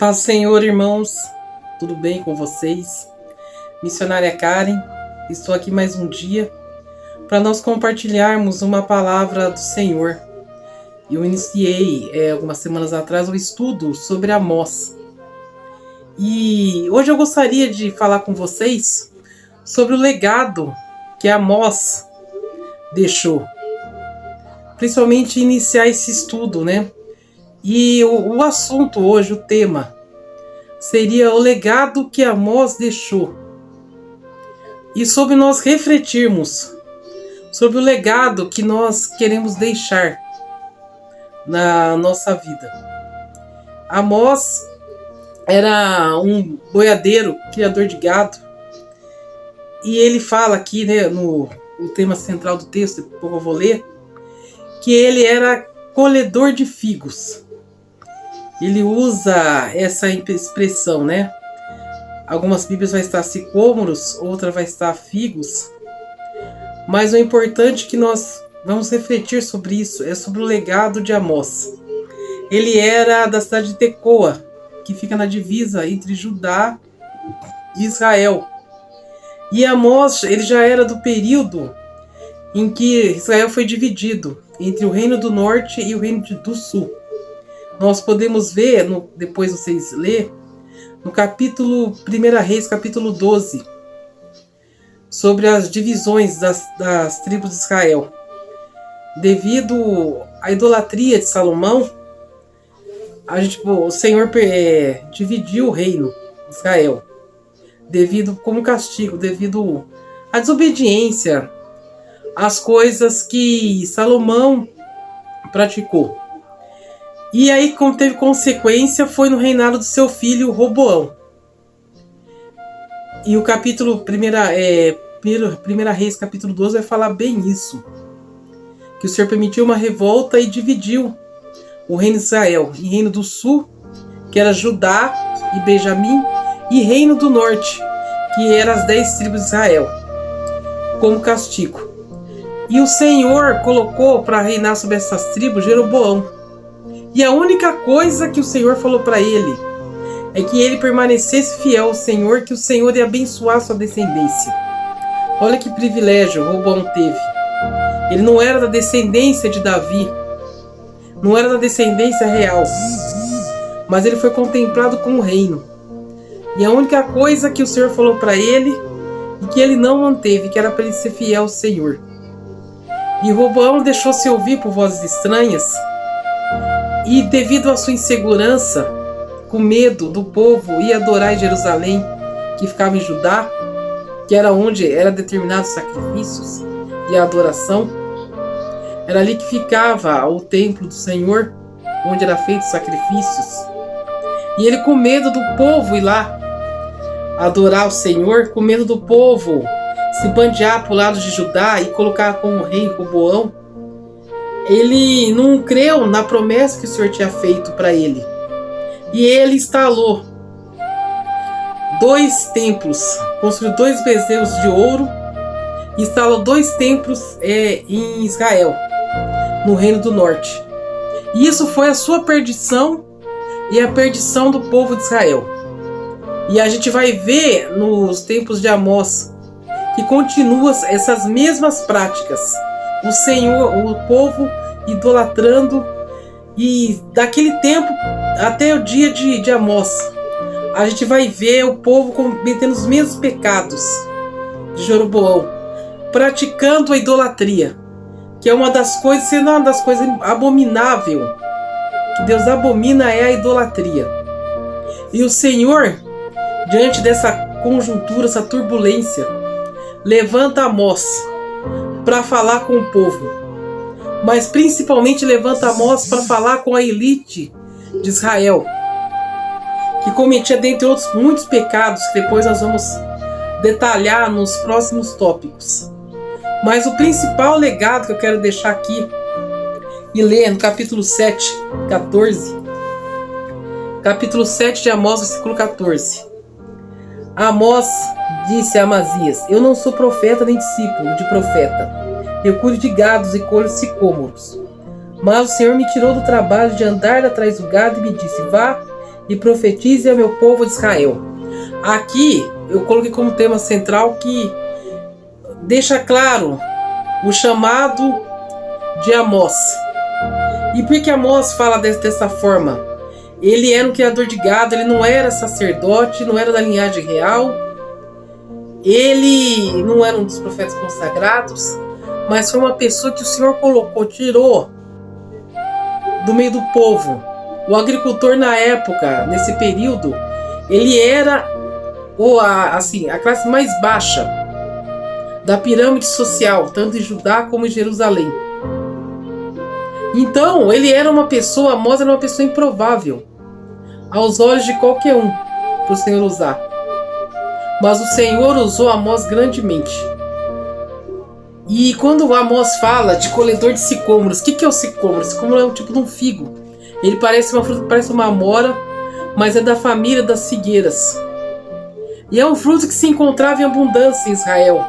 Paz do Senhor, irmãos, tudo bem com vocês? Missionária Karen, estou aqui mais um dia para nós compartilharmos uma palavra do Senhor. Eu iniciei algumas semanas atrás um estudo sobre Amós. E hoje eu gostaria de falar com vocês sobre o legado que Amós deixou. Principalmente iniciar esse estudo, né? E o assunto hoje, o tema, seria o legado que Amós deixou. E sobre nós refletirmos sobre o legado que nós queremos deixar na nossa vida. Amós era um boiadeiro, criador de gado. E ele fala aqui, né, no tema central do texto, depois eu vou ler, que ele era colhedor de figos. Ele usa essa expressão, né? Algumas bíblias vai estar sicômoros, outra vai estar figos. Mas o importante que nós vamos refletir sobre isso é sobre o legado de Amós. Ele era da cidade de Tecoa, que fica na divisa entre Judá e Israel. E Amós, ele já era do período em que Israel foi dividido entre o reino do norte e o reino do sul. Nós podemos ver, depois vocês lerem, no capítulo 1 Reis, capítulo 12, sobre as divisões das tribos de Israel. Devido à idolatria de Salomão, o Senhor dividiu o reino de Israel, como castigo, devido à desobediência às coisas que Salomão praticou. E aí, como teve consequência, foi no reinado do seu filho Roboão. E o capítulo 1 Reis, capítulo 12, vai falar bem isso. Que o Senhor permitiu uma revolta e dividiu o reino de Israel em reino do sul, que era Judá e Benjamim, e reino do norte, que eram as 10 tribos de Israel, como castigo. E o Senhor colocou para reinar sobre essas tribos Jeroboão. E a única coisa que o Senhor falou para ele é que ele permanecesse fiel ao Senhor, que o Senhor ia abençoar sua descendência. Olha que privilégio Roboão teve. Ele não era da descendência de Davi, não era da descendência real, mas ele foi contemplado com o reino. E a única coisa que o Senhor falou para ele e que ele não manteve, que era para ele ser fiel ao Senhor. E Roboão deixou-se ouvir por vozes estranhas. E devido à sua insegurança, com medo do povo ir adorar em Jerusalém, que ficava em Judá, que era onde eram determinados sacrifícios e a adoração, era ali que ficava o templo do Senhor, onde eram feitos sacrifícios. E ele, com medo do povo ir lá adorar o Senhor, com medo do povo se bandear para o lado de Judá e colocar como rei Roboão, ele não creu na promessa que o Senhor tinha feito para ele. E ele instalou 2 templos, construiu 2 bezerros de ouro, instalou 2 templos em Israel, no reino do norte. E isso foi a sua perdição e a perdição do povo de Israel. E a gente vai ver nos tempos de Amós que continua essas mesmas práticas. O povo idolatrando, e daquele tempo até o dia de Amós, a gente vai ver o povo cometendo os mesmos pecados de Jeroboão, praticando a idolatria, que é uma das coisas, se não uma das coisas abomináveis, que Deus abomina é a idolatria. E o Senhor, diante dessa conjuntura, essa turbulência, levanta Amós para falar com o povo, mas principalmente levanta Amós para falar com a elite de Israel, que cometia, dentre outros, muitos pecados que depois nós vamos detalhar nos próximos tópicos. Mas o principal legado que eu quero deixar aqui e ler no capítulo 7, 14, capítulo 7 de Amós, versículo 14. Amós disse a Amazias: eu não sou profeta nem discípulo de profeta. Eu cuido de gados e colho sicômoros. Mas o Senhor me tirou do trabalho de andar atrás do gado e me disse: vá e profetize ao meu povo de Israel. Aqui eu coloquei como tema central que deixa claro o chamado de Amós. E por que Amós fala dessa forma? Ele era um criador de gado, ele não era sacerdote, não era da linhagem real, ele não era um dos profetas consagrados, mas foi uma pessoa que o Senhor colocou, tirou do meio do povo. O agricultor na época, nesse período, ele era a classe mais baixa da pirâmide social, tanto em Judá como em Jerusalém. Então, ele era uma pessoa, Amós era uma pessoa improvável aos olhos de qualquer um para o Senhor usar. Mas o Senhor usou Amós grandemente. E quando Amós fala de colhedor de sicômoros, o que é o sicômoro? O sicômoro é um tipo de um figo. Ele parece uma fruta, parece uma amora, mas é da família das figueiras. E é um fruto que se encontrava em abundância em Israel.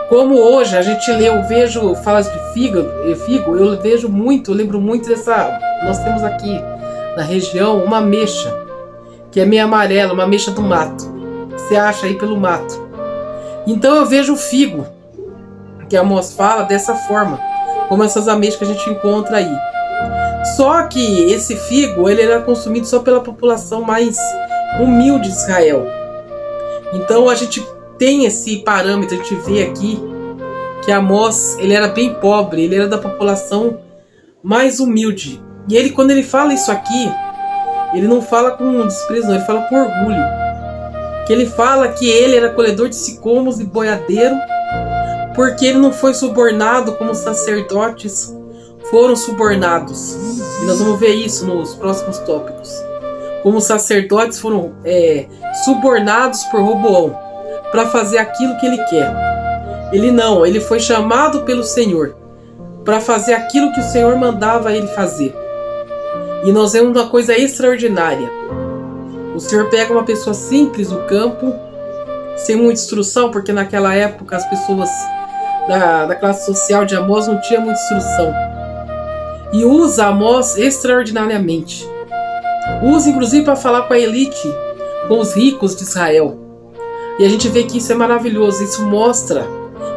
Como hoje a gente lê, eu vejo, fala de figo, eu lembro muito dessa. Nós temos aqui na região uma ameixa, que é meio amarela, uma ameixa do mato. Você acha aí pelo mato. Então eu vejo o figo, que Amós fala dessa forma, como essas ameixas que a gente encontra aí. Só que esse figo, ele era consumido só pela população mais humilde de Israel. Então a gente tem esse parâmetro, a gente vê aqui que Amós, ele era bem pobre, ele era da população mais humilde. E ele, quando ele fala isso aqui, ele não fala com desprezo, não, ele fala com orgulho. Que ele fala que ele era colhedor de sicômoros e boiadeiro, porque ele não foi subornado como os sacerdotes foram subornados. E nós vamos ver isso nos próximos tópicos. Como os sacerdotes foram subornados por Roboão para fazer aquilo que ele quer. Ele não, ele foi chamado pelo Senhor para fazer aquilo que o Senhor mandava ele fazer. E nós vemos uma coisa extraordinária. O Senhor pega uma pessoa simples do campo, sem muita instrução, porque naquela época as pessoas da classe social de Amós não tinham muita instrução. E usa Amós extraordinariamente. Usa inclusive para falar com a elite, com os ricos de Israel. E a gente vê que isso é maravilhoso. Isso mostra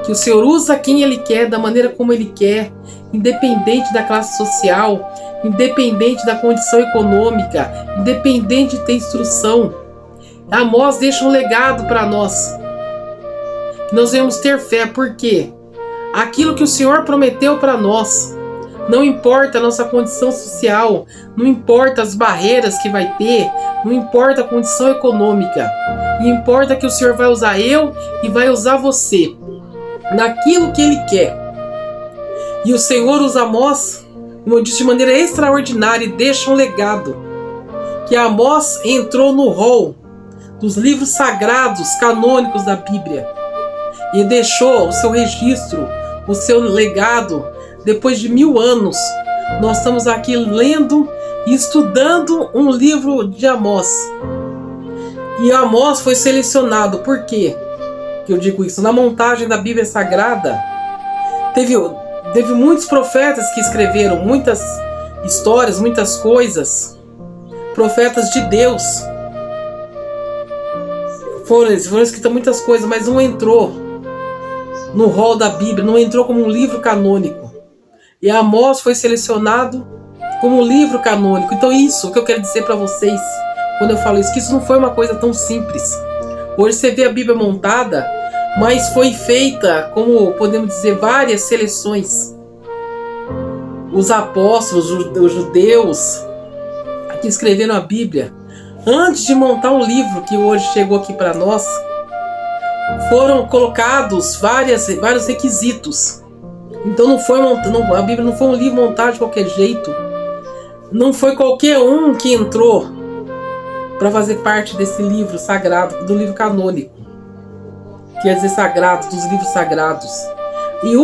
que o Senhor usa quem Ele quer, da maneira como Ele quer, independente da classe social, independente da condição econômica, independente de ter instrução. Amós deixa um legado para nós. Que nós devemos ter fé, porque aquilo que o Senhor prometeu para nós, não importa a nossa condição social, não importa as barreiras que vai ter, não importa a condição econômica, importa que o Senhor vai usar eu e vai usar você naquilo que Ele quer. E o Senhor usa Amós, como eu disse, de maneira extraordinária, e deixa um legado. Que Amós entrou no rol dos livros sagrados, canônicos da Bíblia, e deixou o seu registro, o seu legado. Depois de 1000 anos, nós estamos aqui lendo e estudando um livro de Amós. E Amós foi selecionado. Por quê que eu digo isso? Na montagem da Bíblia Sagrada, teve muitos profetas que escreveram muitas histórias, muitas coisas. Profetas de Deus. Foram escritas muitas coisas, mas não entrou no rol da Bíblia, não entrou como um livro canônico. E Amós foi selecionado como um livro canônico. Então isso que eu quero dizer para vocês, quando eu falo isso, que isso não foi uma coisa tão simples. Hoje você vê a Bíblia montada, mas foi feita, como podemos dizer, várias seleções. Os apóstolos, os judeus, que escreveram a Bíblia, antes de montar um livro que hoje chegou aqui para nós, foram colocados vários requisitos. Então a Bíblia não foi um livro montado de qualquer jeito. Não foi qualquer um que entrou para fazer parte desse livro sagrado, do livro canônico. Quer dizer sagrado, dos livros sagrados. E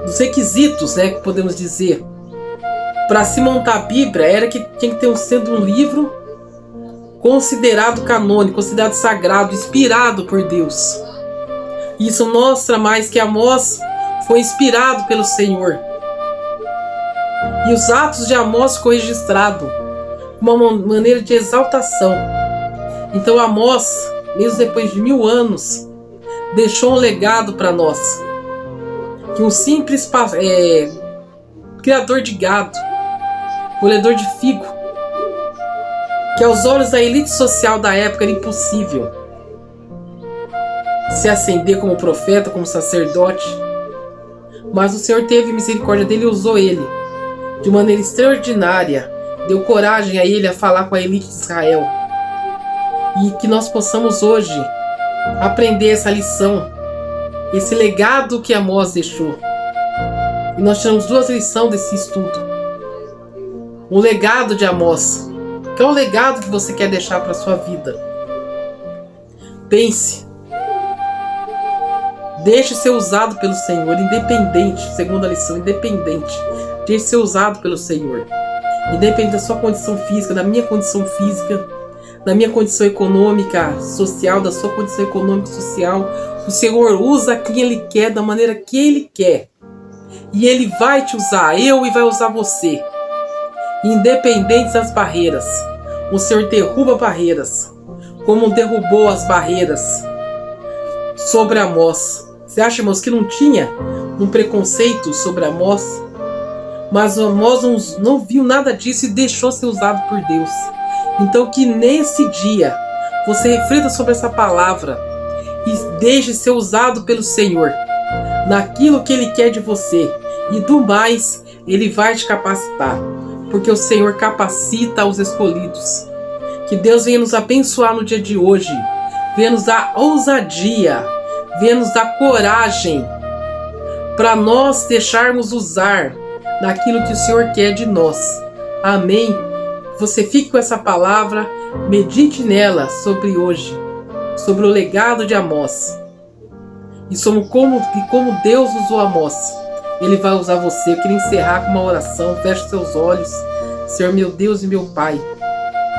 dos requisitos, né, que podemos dizer, para se montar a Bíblia, era que tinha que ter sendo um livro considerado canônico, considerado sagrado, inspirado por Deus. Isso mostra mais que Amós foi inspirado pelo Senhor. E os Atos de Amós ficou registrado uma maneira de exaltação. Então Amós, mesmo depois de 1000 anos, deixou um legado para nós, que um simples criador de gado, colhedor de figo, que aos olhos da elite social da época era impossível se ascender como profeta, como sacerdote, mas o Senhor teve misericórdia dele e usou ele de maneira extraordinária, deu coragem a ele a falar com a elite de Israel, e que nós possamos hoje aprender essa lição, esse legado que Amós deixou. E nós tiramos 2 lições desse estudo. O legado de Amós. Qual é o legado que você quer deixar para a sua vida? Pense. Deixe ser usado pelo Senhor, independente, segunda lição, independente. Deixe ser usado pelo Senhor. Independente da sua condição física, da minha condição física, da minha condição econômica, social, da sua condição econômica e social. O Senhor usa quem Ele quer, da maneira que Ele quer. E Ele vai te usar, e vai usar você. Independente das barreiras. O Senhor derruba barreiras, como derrubou as barreiras sobre Amós. Você acha, irmãos, que não tinha um preconceito sobre Amós? Mas Amós não viu nada disso e deixou ser usado por Deus. Então que nesse dia você reflita sobre essa palavra e deixe ser usado pelo Senhor naquilo que Ele quer de você, e do mais Ele vai te capacitar, porque o Senhor capacita os escolhidos. Que Deus venha nos abençoar no dia de hoje, venha nos dar ousadia, venha nos dar coragem para nós deixarmos usar naquilo que o Senhor quer de nós. Amém? Você fique com essa palavra, medite nela sobre hoje, sobre o legado de Amós. E como Deus usou Amós, Ele vai usar você. Eu queria encerrar com uma oração. Feche seus olhos. Senhor, meu Deus e meu Pai,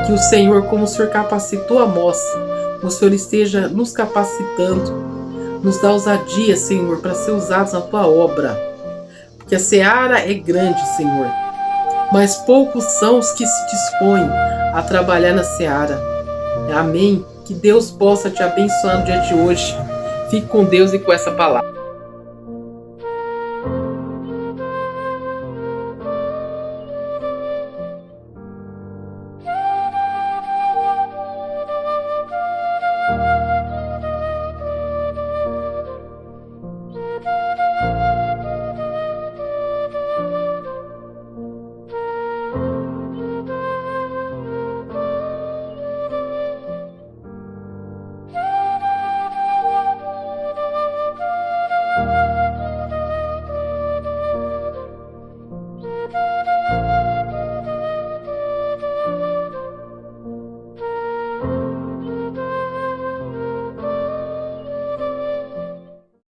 que o Senhor, como o Senhor capacitou Amós, o Senhor esteja nos capacitando. Nos dá ousadia, Senhor, para ser usados na Tua obra. Porque a seara é grande, Senhor, mas poucos são os que se dispõem a trabalhar na seara. Amém? Que Deus possa te abençoar no dia de hoje. Fique com Deus e com essa palavra.